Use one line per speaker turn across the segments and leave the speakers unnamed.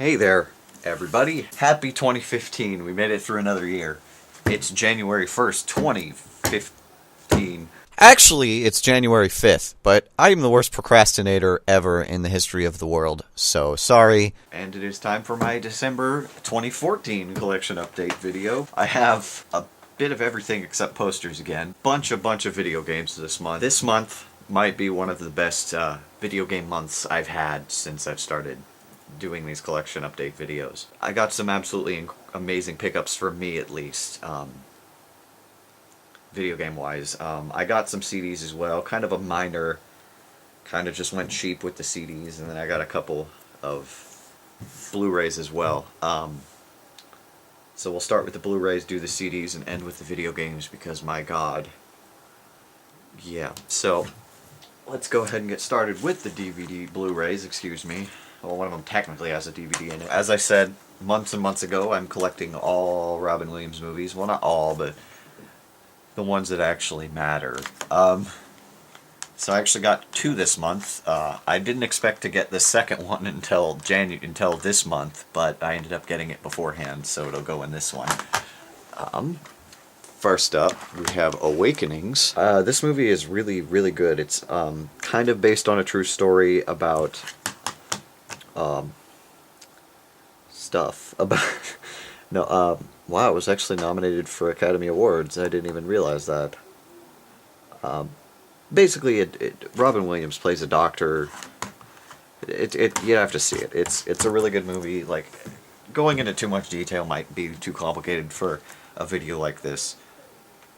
Hey there, everybody. Happy 2015. We made it through another year. It's January 1st, 2015.
Actually, it's January 5th, but I am the worst procrastinator ever in the history of the world, so sorry.
And it is time for my December 2014 collection update video. I have a bit of everything except posters again. Bunch of video games this month. This month might be one of the best video game months I've had since I've started doing these collection update videos. I got some absolutely amazing pickups for me, at least, video game wise. I got some CDs as well, kind of a minor, kind of just went cheap with the CDs, and then I got a couple of Blu-rays as well. So we'll start with the Blu-rays, do the CDs, and end with the video games because my god. Yeah, so let's go ahead and get started with the DVD Blu-rays, excuse me. Well, one of them technically has a DVD in it. As I said months and months ago, I'm collecting all Robin Williams movies. Well, not all, but the ones that actually matter. So I actually got two this month. I didn't expect to get the second one until this month, but I ended up getting it beforehand, so it'll go in this one. First up, we have Awakenings. This movie is really, really good. It's kind of based on a true story about stuff about no wow, it was actually nominated for Academy Awards. I didn't even realize that. Basically Robin Williams plays a doctor. You have to see it. It's a really good movie. Like, going into too much detail might be too complicated for a video like this,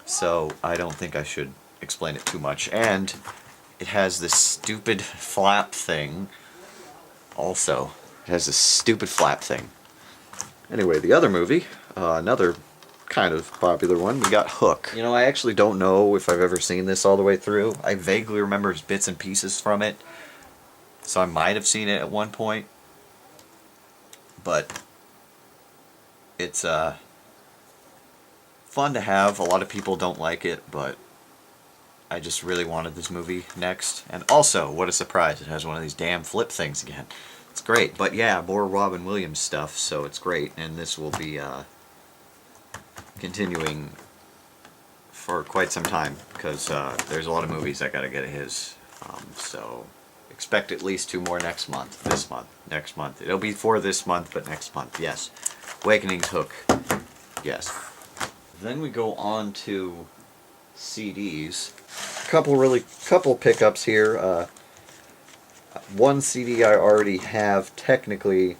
so I don't think I should explain it too much. And it has this stupid flap thing also. It has this stupid flap thing. Anyway, the other movie, another kind of popular one, we got Hook. You know, I actually don't know if I've ever seen this all the way through. I vaguely remember bits and pieces from it, so I might have seen it at one point. But it's fun to have. A lot of people don't like it, but I just really wanted this movie next. And also, what a surprise, it has one of these damn flip things again. It's great, but yeah, more Robin Williams stuff, so it's great, and this will be continuing for quite some time, because there's a lot of movies I gotta get of his, so expect at least two more next month, this month, next month. It'll be for this month, but next month, yes. Awakenings, Hook, yes. Then we go on to CDs. Couple pickups here. One CD I already have technically,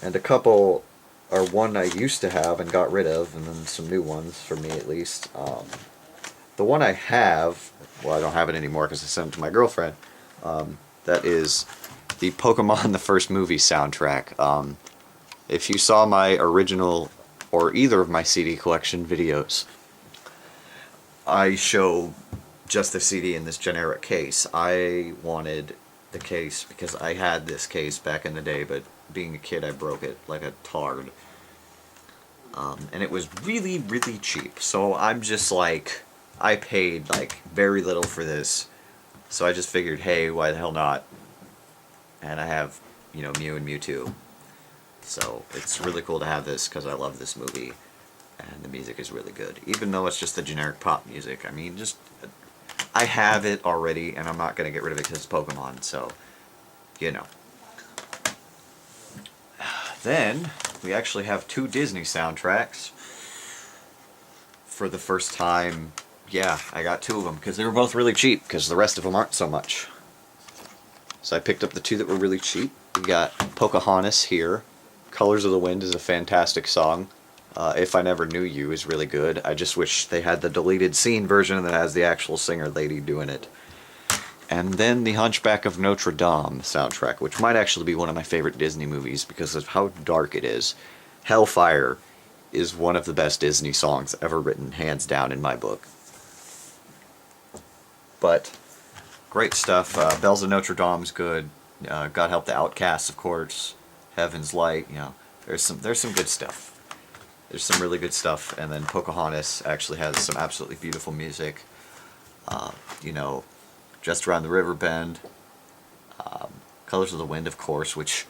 and a couple are one I used to have and got rid of, and then some new ones for me at least. The one I have, well, I don't have it anymore because I sent it to my girlfriend. That is the Pokemon the First Movie soundtrack. If you saw my original or either of my CD collection videos, I show just the CD in this generic case. I wanted the case because I had this case back in the day, but being a kid I broke it like a tard. And it was really, really cheap. So I'm just like, I paid like very little for this. So I just figured, hey, why the hell not? And I have, you know, Mew and Mewtwo. So it's really cool to have this because I love this movie. And the music is really good. Even though it's just the generic pop music. I mean, just, I have it already, and I'm not going to get rid of it because it's Pokemon, so, you know. Then, we actually have two Disney soundtracks. For the first time, yeah, I got two of them, because they were both really cheap, because the rest of them aren't so much. So I picked up the two that were really cheap. We got Pocahontas here. Colors of the Wind is a fantastic song. If I Never Knew You is really good. I just wish they had the deleted scene version that has the actual singer lady doing it. And then the Hunchback of Notre Dame soundtrack, which might actually be one of my favorite Disney movies because of how dark it is. Hellfire is one of the best Disney songs ever written, hands down in my book. But great stuff. Bells of Notre Dame's good. God Help the Outcasts, of course. Heaven's Light. You know, there's some good stuff. There's some really good stuff, and then Pocahontas actually has some absolutely beautiful music. You know, Just Around the River Bend, Colors of the Wind, of course, which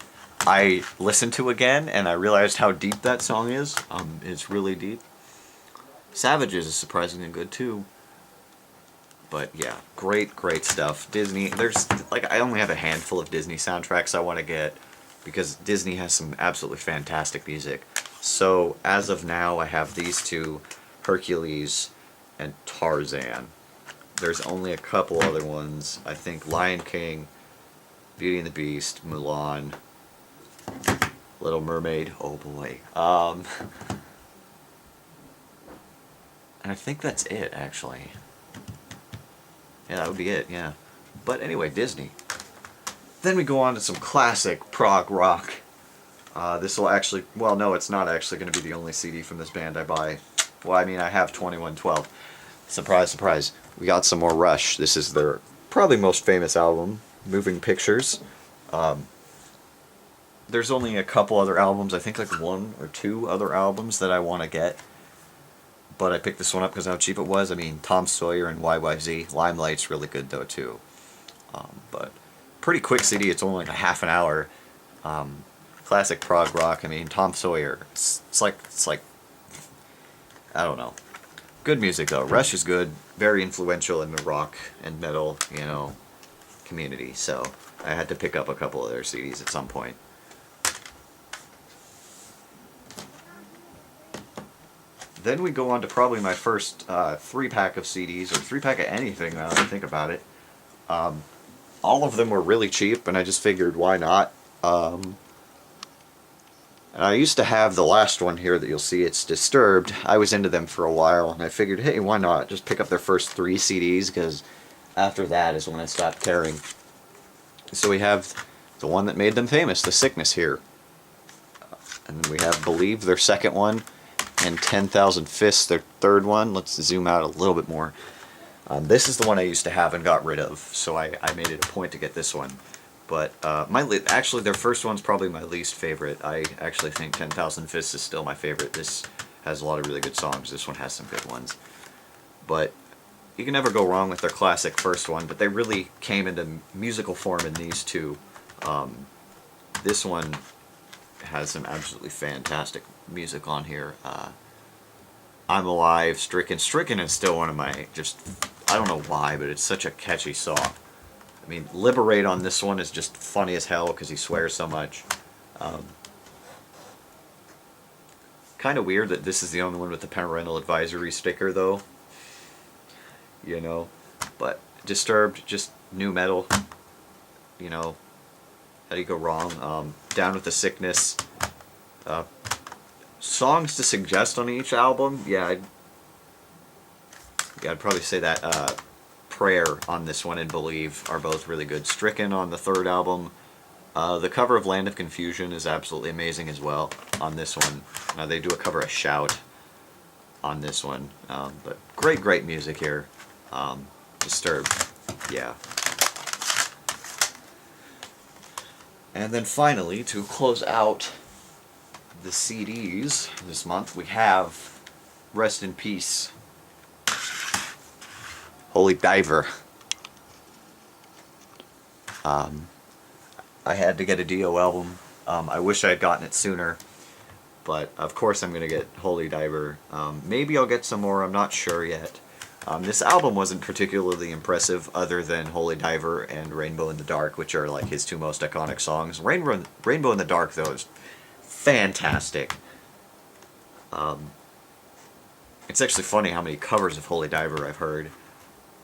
I listened to again and I realized how deep that song is. It's really deep. Savages is surprisingly good too. But yeah, great stuff. Disney, there's like I only have a handful of Disney soundtracks I want to get because Disney has some absolutely fantastic music. So as of now, I have these two, Hercules and Tarzan. There's only a couple other ones. I think Lion King, Beauty and the Beast, Mulan, Little Mermaid. Oh boy. And I think that's it actually. Yeah, that would be it, yeah. But anyway, Disney. Then we go on to some classic prog rock. This will actually, well, no, it's not actually going to be the only CD from this band I buy. Well, I mean, I have 2112. Surprise, surprise. We got some more Rush. This is their probably most famous album, Moving Pictures. There's only a couple other albums, I think like one or two other albums that I want to get. But I picked this one up because of how cheap it was. I mean, Tom Sawyer and YYZ. Limelight's really good though too. But pretty quick CD. It's only like a half an hour. Classic prog rock. I mean, Tom Sawyer. It's like I don't know. Good music though. Rush is good. Very influential in the rock and metal, community. So I had to pick up a couple of their CDs at some point. Then we go on to probably my first 3-pack of CDs, or 3-pack of anything now that I think about it. All of them were really cheap, and I just figured, why not? And I used to have the last one here that you'll see, it's Disturbed. I was into them for a while, and I figured, hey, why not? Just pick up their first 3 CDs, because after that is when I stopped caring. So we have the one that made them famous, The Sickness here. And then we have Believe, their second one. And 10,000 Fists, their third one. Let's zoom out a little bit more. This is the one I used to have and got rid of, so I made it a point to get this one. But actually, their first one's probably my least favorite. I actually think 10,000 Fists is still my favorite. This has a lot of really good songs. This one has some good ones. But you can never go wrong with their classic first one, but they really came into musical form in these two. This one has some absolutely fantastic music on here. I'm Alive, Stricken. Stricken is still one of my, I don't know why, but it's such a catchy song. I mean, Liberate on this one is just funny as hell because he swears so much. Kind of weird that this is the only one with the parental advisory sticker, though. But Disturbed, just new metal. How do you go wrong? Down with the Sickness. Songs to suggest on each album, I'd probably say that Prayer on this one and Believe are both really good. Stricken on the third album. The cover of Land of Confusion is absolutely amazing as well on this one. They do a cover of Shout on this one. But great music here. Disturbed, yeah. And then finally, to close out the CDs this month, we have Rest in Peace, Holy Diver. I had to get a Dio album. I wish I had gotten it sooner, but of course I'm going to get Holy Diver. Maybe I'll get some more, I'm not sure yet. This album wasn't particularly impressive other than Holy Diver and Rainbow in the Dark, which are like his two most iconic songs. Rainbow in the Dark, though, is fantastic. It's actually funny how many covers of Holy Diver I've heard.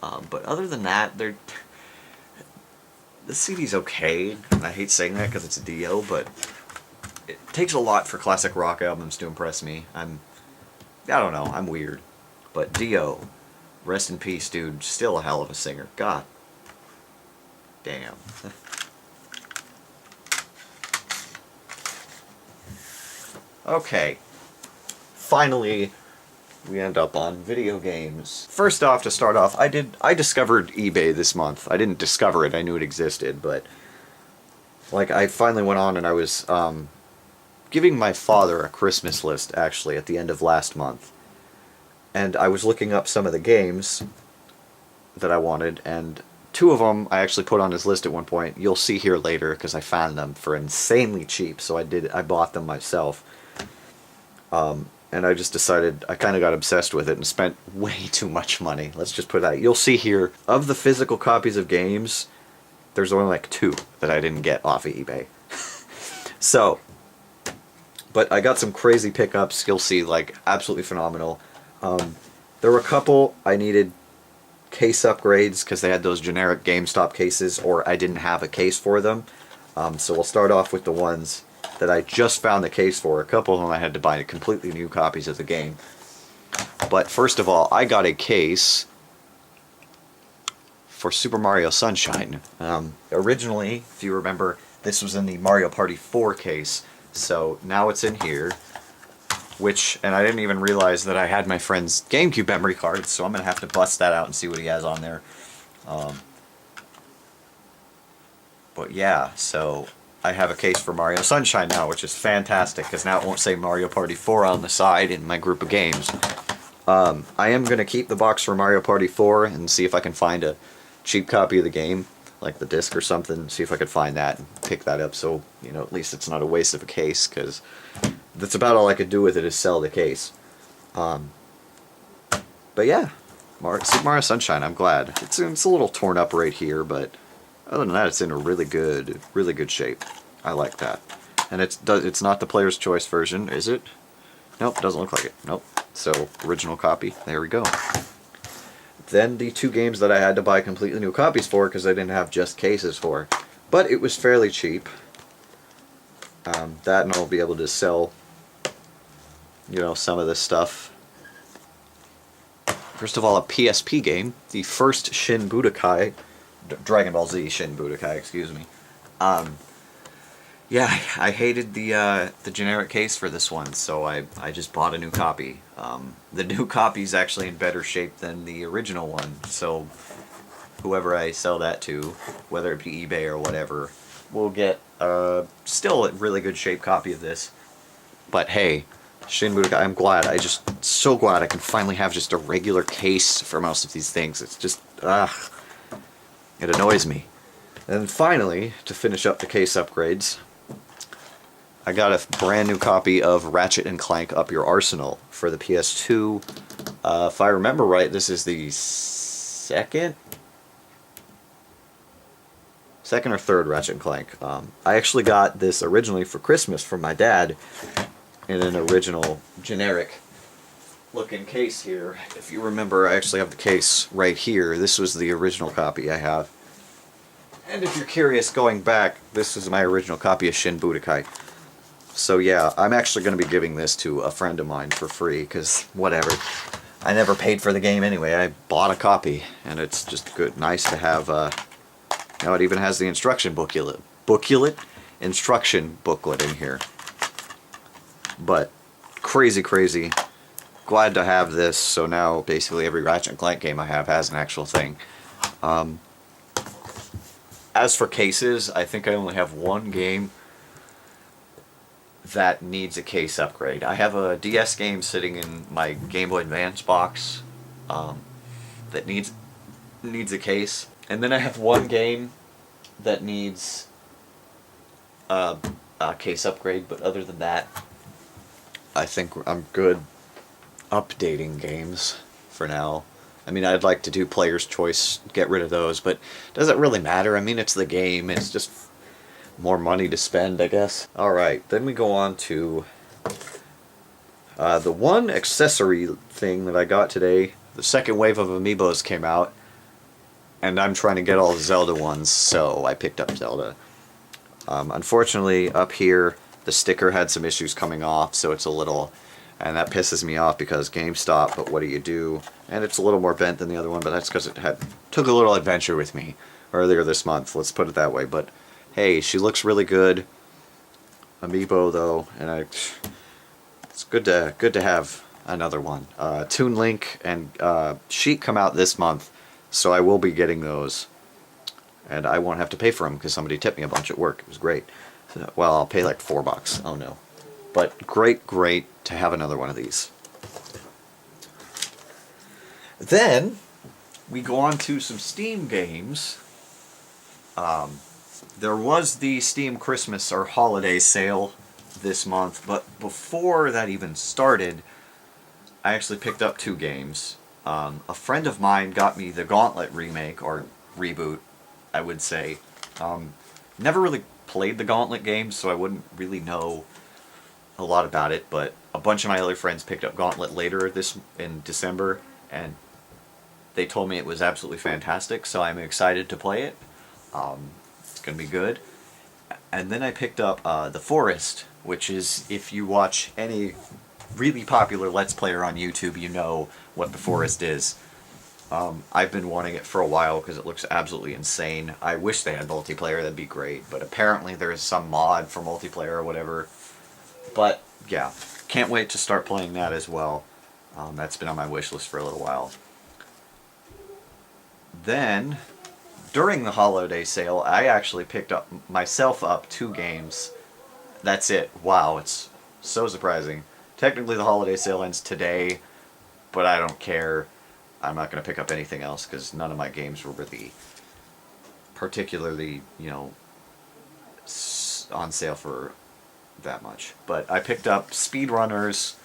But other than that, the CD's okay. And I hate saying that because it's a Dio, but it takes a lot for classic rock albums to impress me. I don't know, I'm weird. But Dio, rest in peace, dude. Still a hell of a singer. God damn. Okay. Finally, we end up on video games. First off, to start off, I discovered eBay this month. I didn't discover it, I knew it existed, but I finally went on and I was giving my father a Christmas list, actually, at the end of last month. And I was looking up some of the games that I wanted, and two of them I actually put on his list at one point. You'll see here later because I found them for insanely cheap, so I bought them myself. And I just decided, I kind of got obsessed with it and spent way too much money. Let's just put that. You'll see here, of the physical copies of games, there's only like 2 that I didn't get off of eBay. So, but I got some crazy pickups. You'll see, like, absolutely phenomenal. There were a couple I needed case upgrades because they had those generic GameStop cases, or I didn't have a case for them. So we'll start off with the ones that I just found the case for. A couple of them I had to buy completely new copies of the game. But first of all, I got a case for Super Mario Sunshine. Originally, if you remember, this was in the Mario Party 4 case. So now it's in here, and I didn't even realize that I had my friend's GameCube memory card, so I'm going to have to bust that out and see what he has on there. But yeah, so I have a case for Mario Sunshine now, which is fantastic, because now it won't say Mario Party 4 on the side in my group of games. I am going to keep the box for Mario Party 4 and see if I can find a cheap copy of the game, like the disc or something, see if I could find that and pick that up, so, you know, at least it's not a waste of a case, because that's about all I could do with it is sell the case. But yeah, Super Mario Sunshine, I'm glad. It's a little torn up right here, but other than that, it's in a really good shape. I like that. And it's not the player's choice version, is it? Nope, doesn't look like it. Nope. So, original copy. There we go. Then the 2 games that I had to buy completely new copies for because I didn't have just cases for. But it was fairly cheap. That, and I'll be able to sell, you know, some of this stuff. First of all, a PSP game. The first Shin Budokai. Dragon Ball Z Shin Budokai, excuse me. Yeah, I hated the generic case for this one, so I just bought a new copy. The new copy's actually in better shape than the original one, so whoever I sell that to, whether it be eBay or whatever, will get still a really good shape copy of this. But hey, Shin Budokai, I'm glad. So glad I can finally have just a regular case for most of these things. It's just, it annoys me. And finally, to finish up the case upgrades, I got a brand new copy of Ratchet & Clank Up Your Arsenal for the PS2. If I remember right, this is the second or third Ratchet & Clank. I actually got this originally for Christmas from my dad in an original generic looking case here. If you remember, I actually have the case right here. This was the original copy I have. And if you're curious, going back, this is my original copy of Shin Budokai. So yeah, I'm actually going to be giving this to a friend of mine for free, because whatever. I never paid for the game anyway. I bought a copy, and it's just good, nice to have. Now it even has the instruction instruction booklet in here. But crazy, glad to have this. So now basically every Ratchet & Clank game I have has an actual thing. As for cases, I think I only have one game that needs a case upgrade. I have a DS game sitting in my Game Boy Advance box that needs a case. And then I have one game that needs a case upgrade, but other than that, I think I'm good updating games for now. I mean, I'd like to do Player's Choice, get rid of those, but does it really matter? I mean, it's the game. It's just more money to spend, I guess. Alright, then we go on to the one accessory thing that I got today. The second wave of Amiibos came out, and I'm trying to get all the Zelda ones, so I picked up Zelda. Unfortunately, up here, the sticker had some issues coming off, so it's a little... And that pisses me off because GameStop, but what do you do? And it's a little more bent than the other one, but that's because it took a little adventure with me earlier this month, let's put it that way. But hey, she looks really good. Amiibo though, and it's good to have another one. Toon Link and Sheik come out this month, so I will be getting those. And I won't have to pay for them because somebody tipped me a bunch at work. It was great. So, well, I'll pay like $4. Oh no. But great to have another one of these. Then, we go on to some Steam games. There was the Steam Christmas or holiday sale this month, but before that even started, I actually picked up 2 games. A friend of mine got me the Gauntlet remake, or reboot, I would say. Never really played the Gauntlet games, so I wouldn't really know a lot about it, but a bunch of my other friends picked up Gauntlet later in December, and they told me it was absolutely fantastic, so I'm excited to play it. It's going to be good. And then I picked up The Forest, which is, if you watch any really popular Let's Player on YouTube, you know what The Forest is. I've been wanting it for a while because it looks absolutely insane. I wish they had multiplayer, that'd be great, but apparently there's some mod for multiplayer or whatever. But, yeah, can't wait to start playing that as well. That's been on my wish list for a little while. Then, during the holiday sale, I actually picked up myself up 2 games. That's it. Wow, it's so surprising. Technically the holiday sale ends today, but I don't care. I'm not going to pick up anything else because none of my games were really particularly, on sale for that much. But I picked up Speedrunners,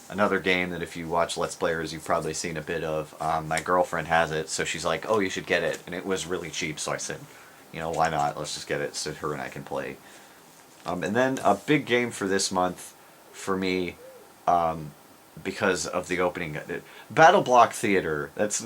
another game that if you watch Let's Players you've probably seen a bit of. My girlfriend has it, so she's like, oh, you should get it. And it was really cheap, so I said, why not? Let's just get it so her and I can play. And then a big game for this month for me, because of the opening, Battle Block Theater. That's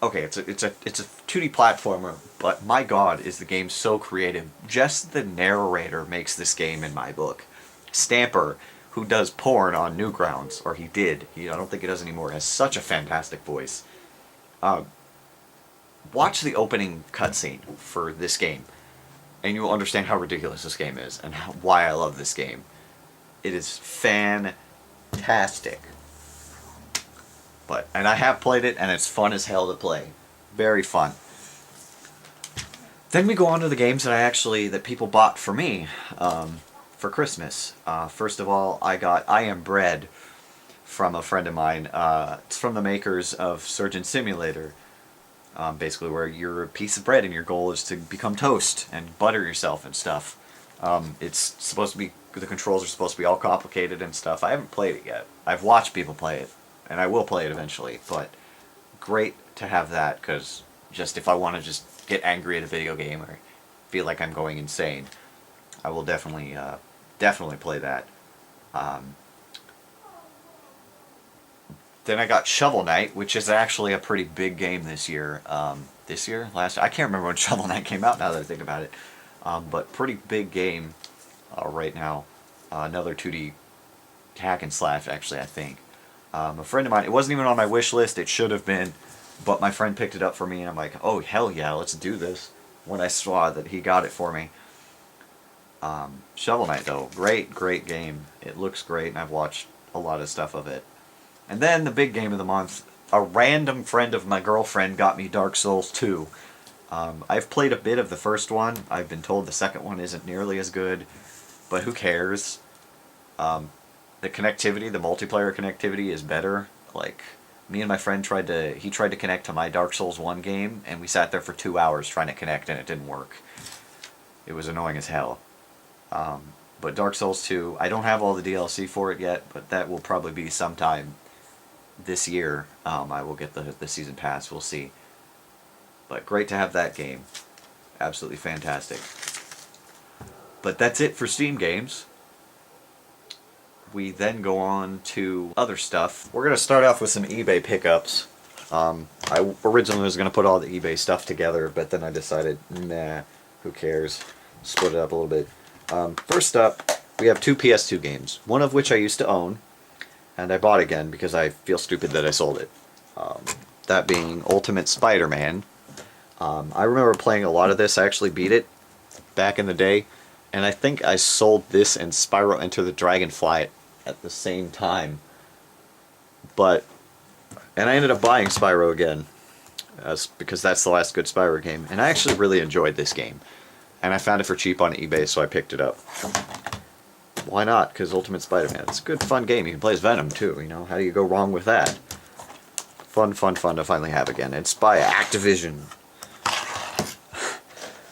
okay. It's a 2D platformer, but my God, is the game so creative. Just the narrator makes this game in my book. Stamper, who does porn on Newgrounds, or he did. I don't think he does anymore. Has such a fantastic voice. Watch the opening cutscene for this game, and you will understand how ridiculous this game is and why I love this game. It is fantastic. And I have played it, and it's fun as hell to play. Very fun. Then we go on to the games that people bought for me for Christmas. First of all, I got I Am Bread from a friend of mine. It's from the makers of Surgeon Simulator. Basically where you're a piece of bread and your goal is to become toast and butter yourself and stuff. It's supposed to be, the controls are supposed to be all complicated and stuff. I haven't played it yet. I've watched people play it, and I will play it eventually, but great to have that, because just if I want to just get angry at a video game or feel like I'm going insane, I will definitely play that. Then I got Shovel Knight, which is actually a pretty big game this year. Last I can't remember when Shovel Knight came out now that I think about it. But pretty big game right now. Another 2D hack and slash, actually, I think. A friend of mine, it wasn't even on my wish list, it should have been, but my friend picked it up for me, and I'm like, oh, hell yeah, let's do this, when I saw that he got it for me. Shovel Knight, though, great game. It looks great, and I've watched a lot of stuff of it. And then the big game of the month, a random friend of my girlfriend got me Dark Souls 2. I've played a bit of the first one. I've been told the second one isn't nearly as good, but who cares? The connectivity, the multiplayer connectivity is better. Like, me and my friend tried to connect to my Dark Souls 1 game, and we sat there for 2 hours trying to connect, and it didn't work. It was annoying as hell. But Dark Souls 2, I don't have all the DLC for it yet, but that will probably be sometime this year. I will get the season pass, we'll see. But great to have that game. Absolutely fantastic. But that's it for Steam games. We then go on to other stuff. We're going to start off with some eBay pickups. I originally was going to put all the eBay stuff together, but then I decided, nah, who cares? Split it up a little bit. First up, we have 2 PS2 games, one of which I used to own, and I bought again because I feel stupid that I sold it. That being Ultimate Spider-Man. I remember playing a lot of this. I actually beat it back in the day, and I think I sold this and Spyro Enter the Dragonfly at the same time. And I ended up buying Spyro again, because that's the last good Spyro game, and I actually really enjoyed this game. And I found it for cheap on eBay, so I picked it up. Why not? Because Ultimate Spider-Man, it's a good, fun game. You can play as Venom, too, How do you go wrong with that? Fun to finally have again. It's by Activision,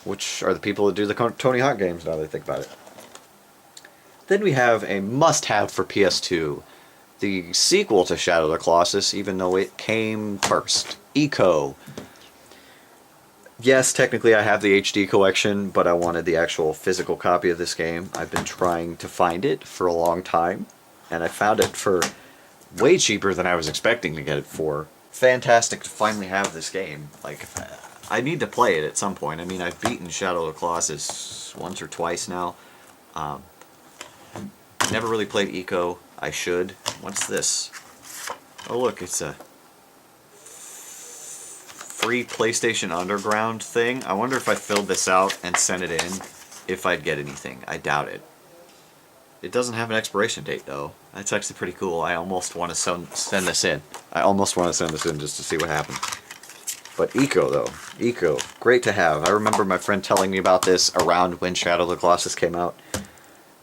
which are the people that do the Tony Hawk games, now that I think about it. Then we have a must-have for PS2, the sequel to Shadow of the Colossus, even though it came first, Ico. Yes, technically I have the HD collection, but I wanted the actual physical copy of this game. I've been trying to find it for a long time, and I found it for way cheaper than I was expecting to get it for. Fantastic to finally have this game. Like, I need to play it at some point. I mean, I've beaten Shadow of the Colossus once or twice now. Never really played Ico. I should. What's this? Oh look, it's a free PlayStation Underground thing. I wonder if I filled this out and sent it in, if I'd get anything. I doubt it. It doesn't have an expiration date though. That's actually pretty cool. I almost want to send this in. I almost want to send this in just to see what happens. But Ico though. Ico. Great to have. I remember my friend telling me about this around when Shadow of the Colossus came out.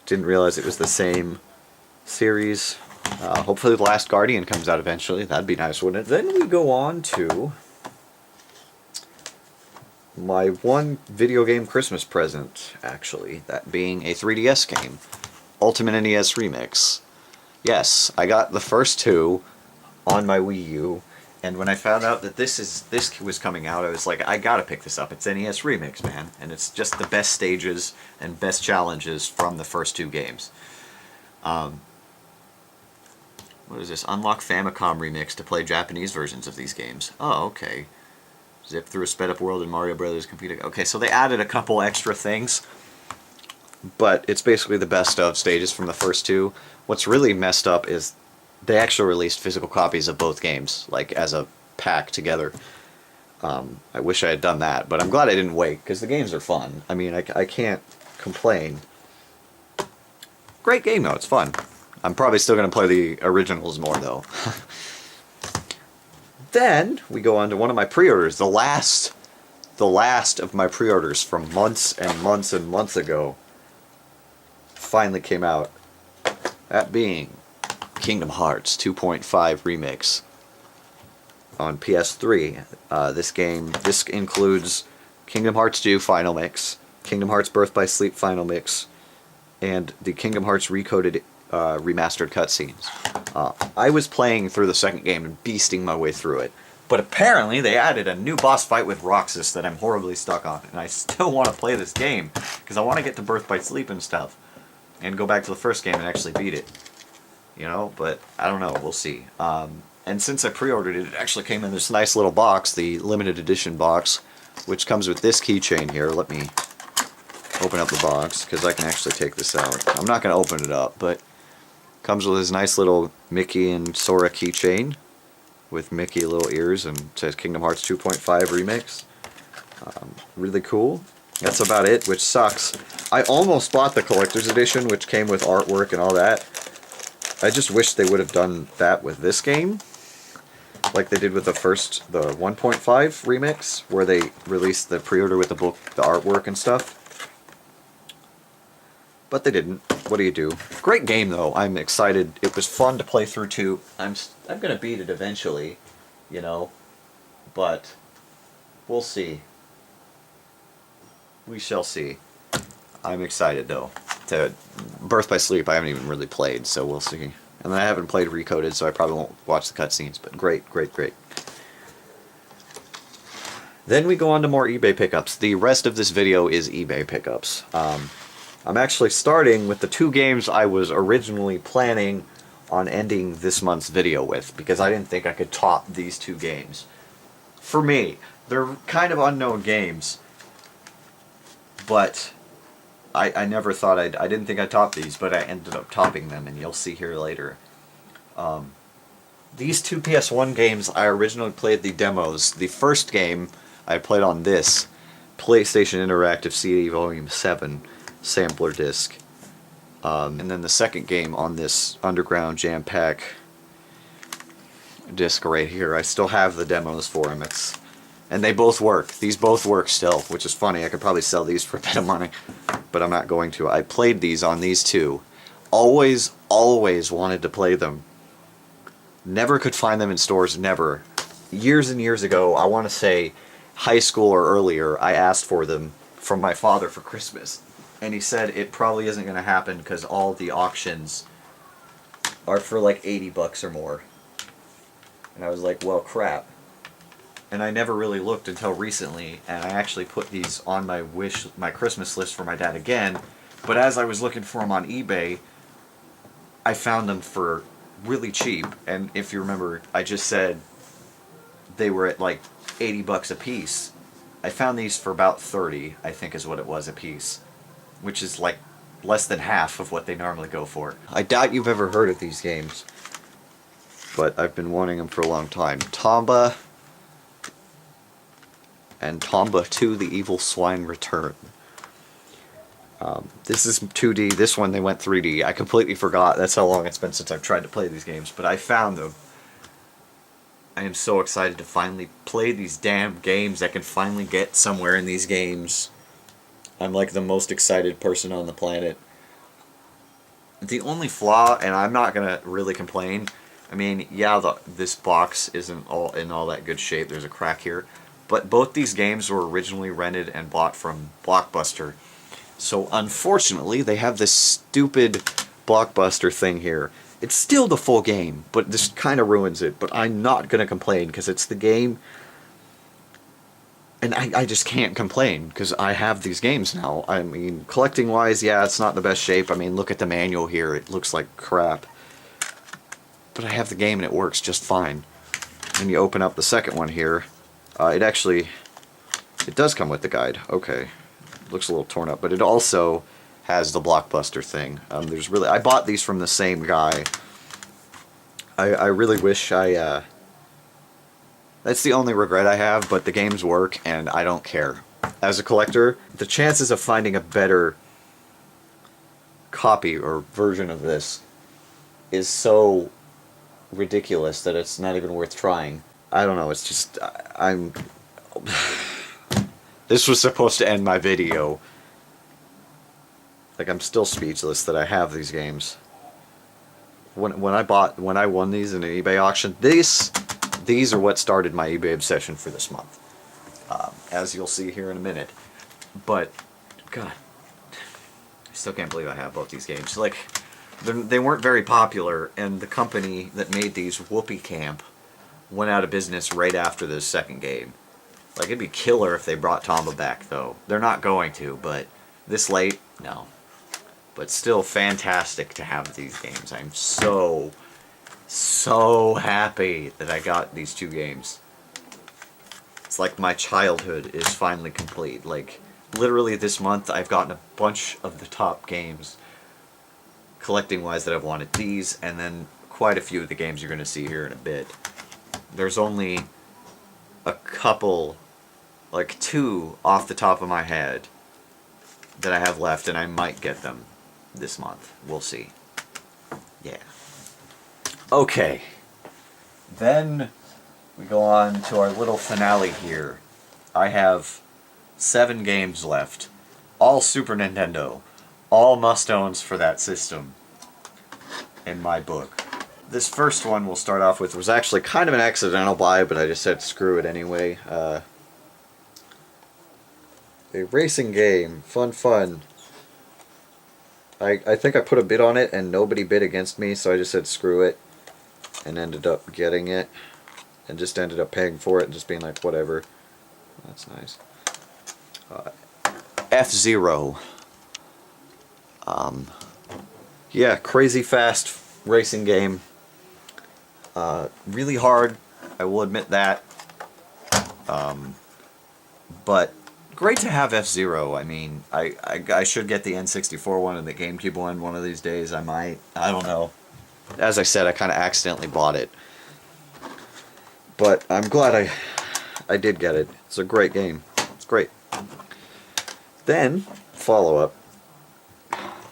Didn't realize it was the same series. Hopefully The Last Guardian comes out eventually. That'd be nice, wouldn't it? Then we go on to my one video game Christmas present, actually. That being a 3DS game. Ultimate NES Remix. Yes, I got the first two on my Wii U, and when I found out that this was coming out, I was like, I gotta pick this up. It's NES Remix, man. And it's just the best stages and best challenges from the first two games. What is this? Unlock Famicom Remix to play Japanese versions of these games. Oh, okay. Zip through a sped up world in Mario Brothers Computer. Okay, so they added a couple extra things, but it's basically the best of stages from the first two. What's really messed up is they actually released physical copies of both games, like as a pack together. I wish I had done that, but I'm glad I didn't wait, because the games are fun. I mean, I can't complain. Great game though, it's fun. I'm probably still going to play the originals more though. Then we go on to one of my pre-orders, the last of my pre-orders from months and months and months ago. Finally came out. That being Kingdom Hearts 2.5 Remix on PS3. This includes Kingdom Hearts 2 Final Mix, Kingdom Hearts Birth by Sleep Final Mix, and the Kingdom Hearts Recoded remastered cutscenes. I was playing through the second game and beasting my way through it, but apparently they added a new boss fight with Roxas that I'm horribly stuck on, and I still want to play this game because I want to get to Birth by Sleep and stuff, and go back to the first game and actually beat it. You know, but I don't know. We'll see. And since I pre-ordered it, it actually came in this nice little box, the limited edition box, which comes with this keychain here. Let me open up the box because I can actually take this out. I'm not going to open it up, but comes with this nice little Mickey and Sora keychain with Mickey little ears, and says Kingdom Hearts 2.5 Remix. Really cool. That's about it, which sucks. I almost bought the collector's edition, which came with artwork and all that. I just wish they would have done that with this game, like they did with the 1.5 Remix, where they released the pre-order with the book, the artwork and stuff. But they didn't. What do you do? Great game though. I'm excited. It was fun to play through too. I'm gonna beat it eventually, you know, but we'll see. We shall see. I'm excited though. To Birth by Sleep, I haven't even really played, so we'll see. And then I haven't played Recoded, so I probably won't watch the cutscenes. But great. Then we go on to more eBay pickups. The rest of this video is eBay pickups. I'm actually starting with the two games I was originally planning on ending this month's video with, because I didn't think I could top these two games. For me, they're kind of unknown games, but I never thought I didn't think I'd top these, but I ended up topping them, and you'll see here later. These two PS1 games, I originally played the demos. The first game I played on this PlayStation Interactive CD Volume 7 sampler disc. And then the second game on this Underground Jam Pack disc right here. I still have the demos for them. And they both work. These both work still, which is funny. I could probably sell these for a bit of money, but I'm not going to. I played these on these two. Always wanted to play them. Never could find them in stores, never. years and years ago, I want to say high school or earlier, I asked for them from my father for Christmas. And he said it probably isn't going to happen because all the auctions are for like 80 bucks or more. And I was like, well, crap. And I never really looked until recently, and I actually put these on my Christmas list for my dad again. But as I was looking for them on eBay, I found them for really cheap. And if you remember, I just said they were at like 80 bucks a piece. I found these for about 30, I think is what it was a piece, which is like less than half of what they normally go for. I doubt you've ever heard of these games, but I've been wanting them for a long time. Tomba and Tomba 2: The Evil Swine Return. This is 2D. This one they went 3D. I completely forgot. That's how long it's been since I've tried to play these games, but I found them. I am so excited to finally play these damn games. I can finally get somewhere in these games. I'm like the most excited person on the planet. The only flaw, and I'm not gonna really complain, I mean, yeah, this box isn't in all that good shape. There's a crack here. But both these games were originally rented and bought from Blockbuster. So unfortunately, they have this stupid Blockbuster thing here. It's still the full game, but this kind of ruins it. But I'm not going to complain because it's the game. And I just can't complain because I have these games now. I mean, collecting-wise, yeah, it's not the best shape. I mean, look at the manual here. It looks like crap. But I have the game and it works just fine. And you open up the second one here. It does come with the guide. Okay. Looks a little torn up, but it also has the Blockbuster thing. I bought these from the same guy. I really wish that's the only regret I have, but the games work and I don't care. As a collector, the chances of finding a better copy or version of this is so ridiculous that it's not even worth trying. I don't know, it's just, this was supposed to end my video. Like, I'm still speechless that I have these games. When I won these in an eBay auction, these are what started my eBay obsession for this month. As you'll see here in a minute. But, God, I still can't believe I have both these games. Like, they weren't very popular, and the company that made these, Whoopee Camp, went out of business right after the second game. Like, it'd be killer if they brought Tomba back, though. They're not going to, but this late, no. But still fantastic to have these games. I'm so happy that I got these two games. It's like my childhood is finally complete. Like, literally this month I've gotten a bunch of the top games, collecting-wise, that I've wanted. These, and then quite a few of the games you're going to see here in a bit. There's only a couple, like 2 off the top of my head that I have left, and I might get them this month. We'll see. Yeah. Okay. Then we go on to our little finale here. I have 7 games left. All Super Nintendo. All must-owns for that system in my book. This first one we'll start off with was actually kind of an accidental buy, but I just said screw it anyway. A racing game. Fun. I think I put a bid on it and nobody bid against me, so I just said screw it and ended up getting it and just ended up paying for it and just being like, whatever. That's nice. F-Zero. Yeah, crazy fast racing game. Really hard, I will admit that. But great to have F-Zero. I mean, I should get the N64 one and the GameCube one of these days. I might. I don't know. As I said, I kind of accidentally bought it. But I'm glad I did get it. It's a great game. It's great. Then, follow-up.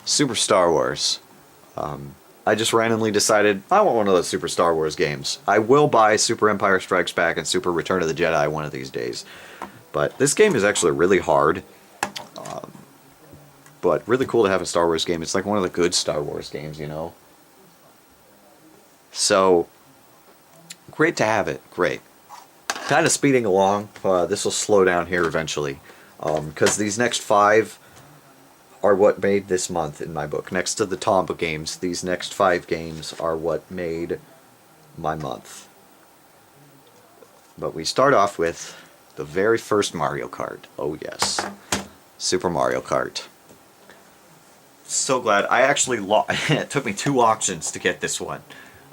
Super Star Wars. I just randomly decided I want one of those Super Star Wars games. I will buy Super Empire Strikes Back and Super Return of the Jedi one of these days. But this game is actually really hard. But really cool to have a Star Wars game. It's like one of the good Star Wars games, you know? So, great to have it. Great. kind of speeding along. This will slow down here eventually, because these next 5 are what made this month in my book. Next to the Tomba games, these next 5 games are what made my month. But we start off with the very first Mario Kart. Oh yes, Super Mario Kart. So glad. I actually it took me 2 auctions to get this one.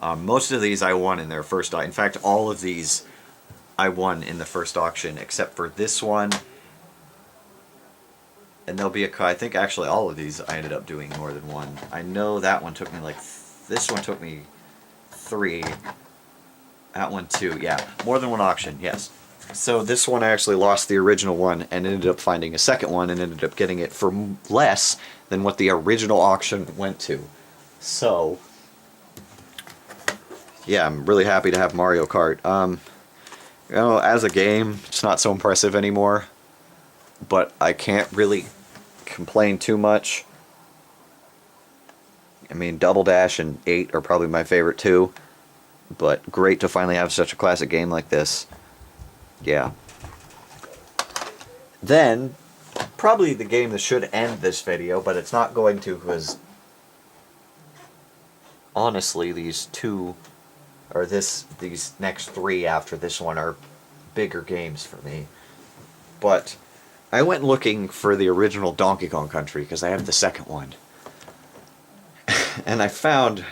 Most of these I won in their first. In fact, all of these I won in the first auction, except for this one. And there'll be I think actually all of these I ended up doing more than one. I know that one took me this one took me 3. That one 2, yeah. More than one auction, yes. So this one I actually lost the original one and ended up finding a second one and ended up getting it for less than what the original auction went to. So, yeah, I'm really happy to have Mario Kart. You know, as a game, it's not so impressive anymore, but I can't really complain too much. I mean, Double Dash and 8 are probably my favorite too, but great to finally have such a classic game like this. Yeah. Then, probably the game that should end this video, but it's not going to, because honestly, these next 3 after this one are bigger games for me. But I went looking for the original Donkey Kong Country because I have the second one. And I found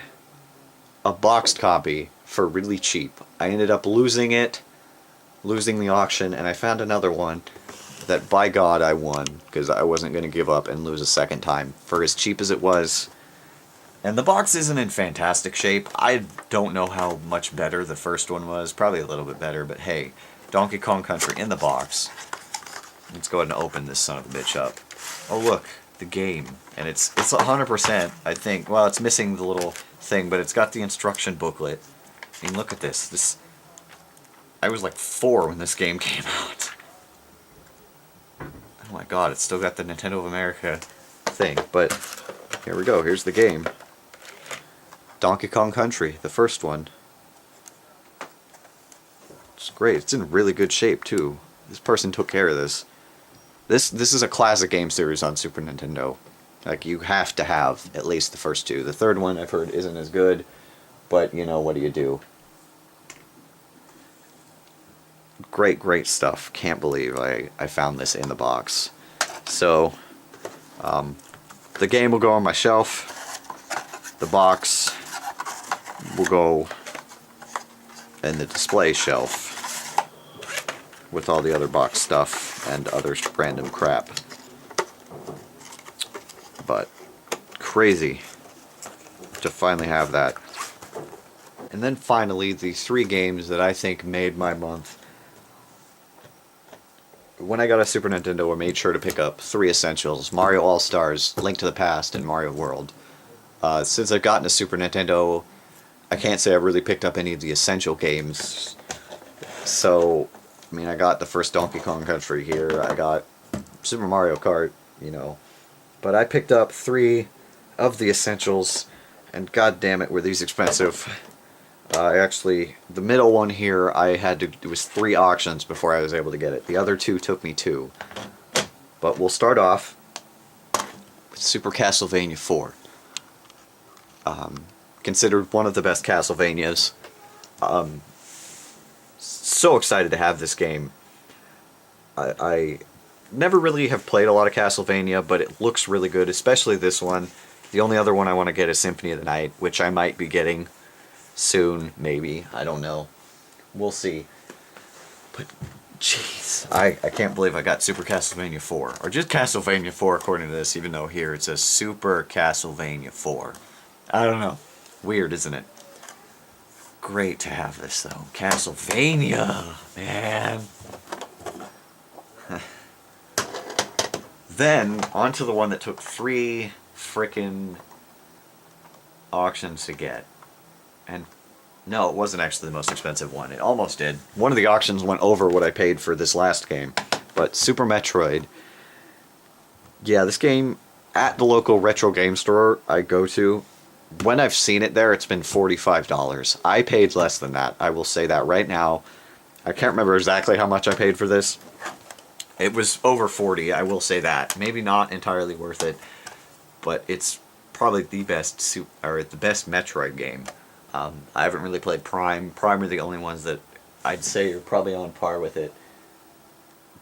a boxed copy for really cheap. I ended up losing the auction, and I found another one that by God I won, because I wasn't going to give up and lose a second time for as cheap as it was. And the box isn't in fantastic shape. I don't know how much better the first one was. Probably a little bit better, but hey, Donkey Kong Country in the box. Let's go ahead and open this son of a bitch up. Oh look, the game. And it's 100%, I think. Well, it's missing the little thing, but it's got the instruction booklet. I mean, look at this. I was like 4 when this game came out. Oh my god, it's still got the Nintendo of America thing. But here we go, here's the game. Donkey Kong Country, the first one. It's great, it's in really good shape too. This person took care of this. This is a classic game series on Super Nintendo. Like, you have to have at least the first 2. The third one I've heard isn't as good, but you know, what do you do? Great stuff. Can't believe I found this in the box. So, the game will go on my shelf. The box will go in the display shelf with all the other box stuff and other random crap. But crazy to finally have that. And then finally, the 3 games that I think made my month. When I got a Super Nintendo, I made sure to pick up 3 essentials: Mario All-Stars, Link to the Past, and Mario World. Since I've gotten a Super Nintendo, I can't say I've really picked up any of the essential games. So, I mean, I got the first Donkey Kong Country here, I got Super Mario Kart, you know. But I picked up 3 of the essentials, and god damn it, were these expensive. Actually, the middle one here, it was 3 auctions before I was able to get it. The other 2 took me 2. But we'll start off with Super Castlevania 4. Considered one of the best Castlevanias. So excited to have this game. I never really have played a lot of Castlevania, but it looks really good, especially this one. The only other one I want to get is Symphony of the Night, which I might be getting soon, maybe. I don't know. We'll see. But, jeez. I can't believe I got Super Castlevania 4. Or just Castlevania 4 according to this, even though here it says Super Castlevania 4. I don't know. Weird, isn't it? Great to have this, though. Castlevania, man. Then, on to the one that took 3 frickin' auctions to get. And no, it wasn't actually the most expensive one. It almost did. One of the auctions went over what I paid for this last game. But Super Metroid. Yeah, this game, at the local retro game store I go to, when I've seen it there, it's been $45. I paid less than that. I will say that right now. I can't remember exactly how much I paid for this. It was over 40, I will say that. Maybe not entirely worth it, but it's probably the best the best Metroid game. I haven't really played Prime. Prime are the only ones that I'd say are probably on par with it.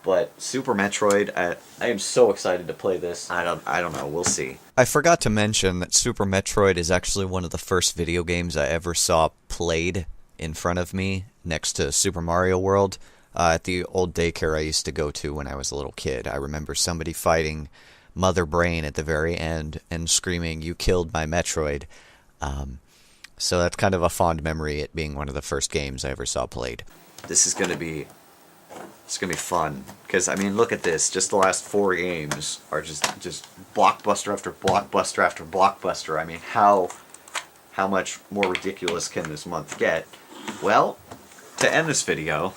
But Super Metroid, I am so excited to play this. I don't know. We'll see.
I forgot to mention that Super Metroid is actually one of the first video games I ever saw played in front of me next to Super Mario World. At the old daycare I used to go to when I was a little kid. I remember somebody fighting Mother Brain at the very end and screaming, "You killed my Metroid." So that's kind of a fond memory, it being one of the first games I ever saw played.
This is gonna be fun, because I mean, look at this. Just the last 4 games are just blockbuster after blockbuster after blockbuster. I mean, how much more ridiculous can this month get? Well, to end this video,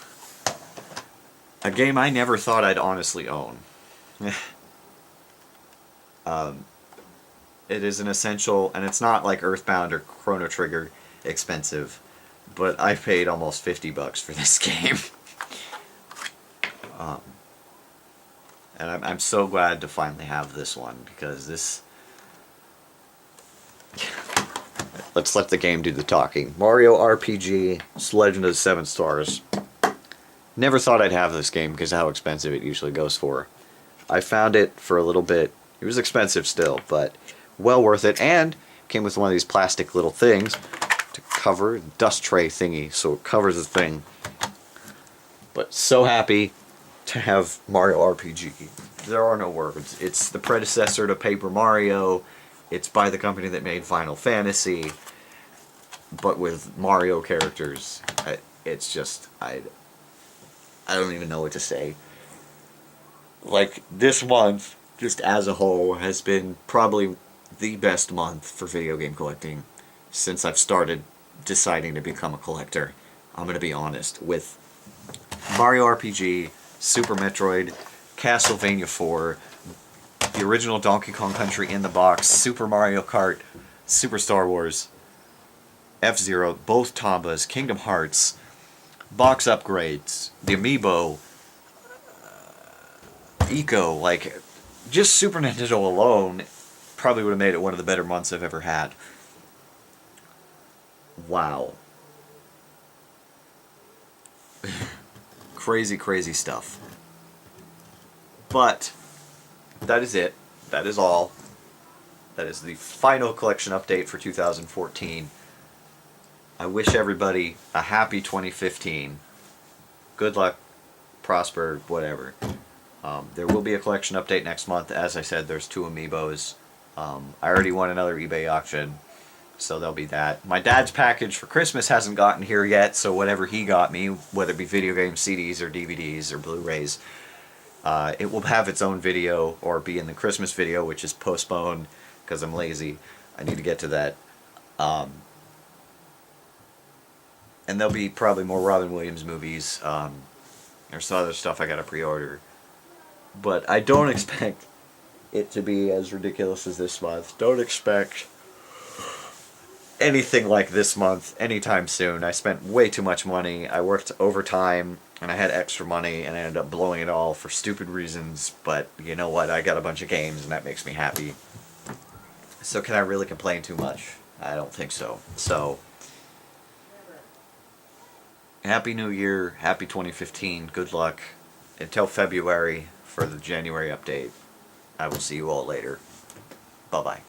a game I never thought I'd honestly own. It is an essential, and it's not like Earthbound or Chrono Trigger expensive, but I paid almost $50 for this game. And I'm so glad to finally have this one, because this... Let's let the game do the talking. Mario RPG, Legend of the Seven Stars. Never thought I'd have this game because of how expensive it usually goes for. I found it for a little bit. It was expensive still, but well worth it. And came with one of these plastic little things to cover, dust tray thingy, so it covers the thing. But so happy to have Mario RPG. There are no words. It's the predecessor to Paper Mario. It's by the company that made Final Fantasy, but with Mario characters. It's just, I don't even know what to say. Like, this month, just as a whole, has been probably the best month for video game collecting since I've started deciding to become a collector. I'm gonna be honest. With Mario RPG, Super Metroid, Castlevania 4, the original Donkey Kong Country in the box, Super Mario Kart, Super Star Wars, F-Zero, both Tombas, Kingdom Hearts, box upgrades, the Amiibo, Eco, like, just Super Nintendo alone probably would have made it one of the better months I've ever had. Wow. Crazy, crazy stuff. But that is it. That is all. That is the final collection update for 2014. I wish everybody a happy 2015. Good luck, prosper, whatever. There will be a collection update next month. As I said, there's 2 Amiibos. I already won another eBay auction, so there'll be that. My dad's package for Christmas hasn't gotten here yet, so whatever he got me, whether it be video game CDs or DVDs or Blu-rays, it will have its own video, or be in the Christmas video, which is postponed because I'm lazy. I need to get to that. And there'll be probably more Robin Williams movies. There's some other stuff I gotta pre-order. But I don't expect it to be as ridiculous as this month. Don't expect anything like this month anytime soon. I spent way too much money. I worked overtime, and I had extra money, and I ended up blowing it all for stupid reasons. But you know what? I got a bunch of games, and that makes me happy. So can I really complain too much? I don't think so. So, Happy New Year. Happy 2015. Good luck. Until February for the January update. I will see you all later. Bye-bye.